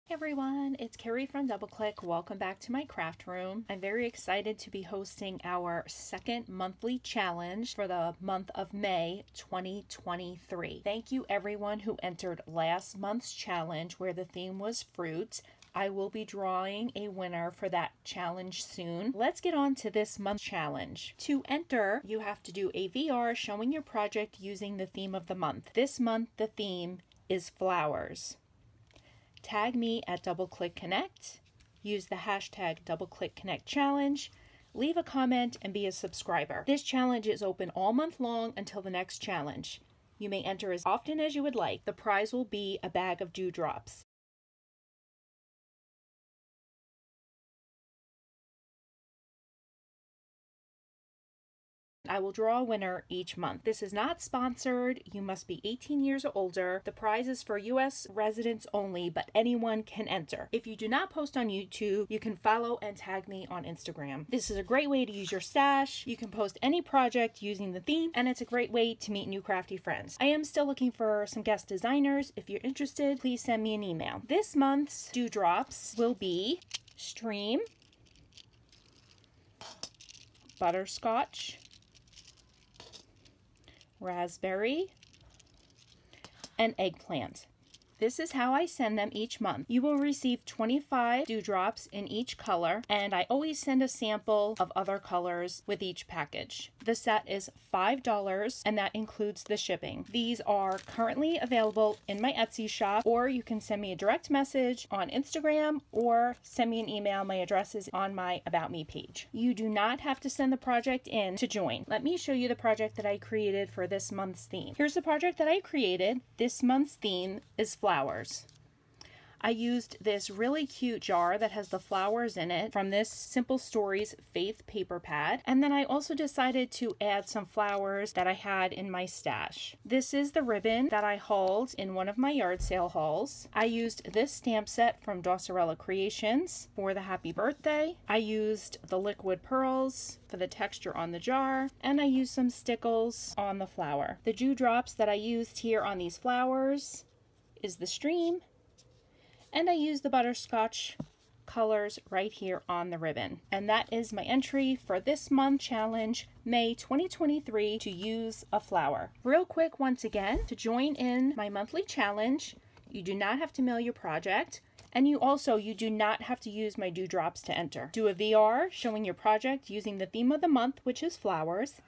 Hey everyone, it's Carrie from DoubleClick. Welcome back to my craft room. I'm very excited to be hosting our second monthly challenge for the month of May 2023. Thank you everyone who entered last month's challenge where the theme was fruit. I will be drawing a winner for that challenge soon. Let's get on to this month's challenge. To enter, you have to do a VR showing your project using the theme of the month. This month, the theme is flowers. Tag me at DoubleClickConnect, use the hashtag DoubleClickConnectChallenge, leave a comment, and be a subscriber. This challenge is open all month long until the next challenge. You may enter as often as you would like. The prize will be a bag of dewdrops. I will draw a winner each month. This is not sponsored. You must be 18 years or older. The prize is for US residents only, but anyone can enter. If you do not post on YouTube, you can follow and tag me on Instagram. This is a great way to use your stash. You can post any project using the theme, and it's a great way to meet new crafty friends. I am still looking for some guest designers. If you're interested, please send me an email. This month's dewdrops will be Stream, Butterscotch, Raspberry, and Eggplant. This is how I send them each month. You will receive 25 dewdrops in each color, and I always send a sample of other colors with each package. The set is $5, and that includes the shipping. These are currently available in my Etsy shop, or you can send me a direct message on Instagram or send me an email. My address is on my About Me page. You do not have to send the project in to join. Let me show you the project that I created for this month's theme. Here's the project that I created. This month's theme is flowers. I used this really cute jar that has the flowers in it from this Simple Stories Faith paper pad, and then I also decided to add some flowers that I had in my stash. This is the ribbon that I hauled in one of my yard sale hauls. I used this stamp set from Docerella Creations for the happy birthday. I used the liquid pearls for the texture on the jar, and I used some stickles on the flower. The dewdrops that I used here on these flowers is the Stream, and I use the butterscotch colors right here on the ribbon. And that is my entry for this month challenge, May 2023, to use a flower. Real quick, once again, to join in my monthly challenge, you do not have to mail your project, and you do not have to use my dewdrops to enter. Do a VR showing your project using the theme of the month, which is flowers.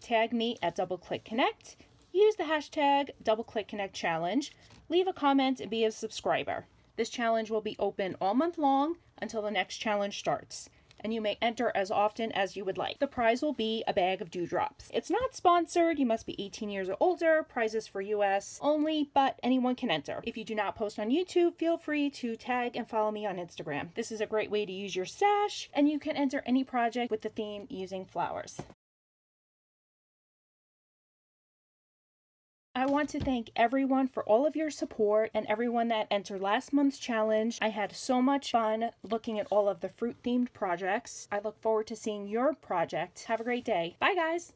Tag me at DoubleClickConnect, use the hashtag DoubleClickConnectChallenge, leave a comment, and be a subscriber. This challenge will be open all month long until the next challenge starts, and you may enter as often as you would like. The prize will be a bag of dewdrops. It's not sponsored. You must be 18 years or older. Prizes for US only, but anyone can enter. If you do not post on YouTube, feel free to tag and follow me on Instagram. This is a great way to use your stash, and you can enter any project with the theme using flowers. I want to thank everyone for all of your support and everyone that entered last month's challenge. I had so much fun looking at all of the fruit-themed projects. I look forward to seeing your project. Have a great day. Bye, guys.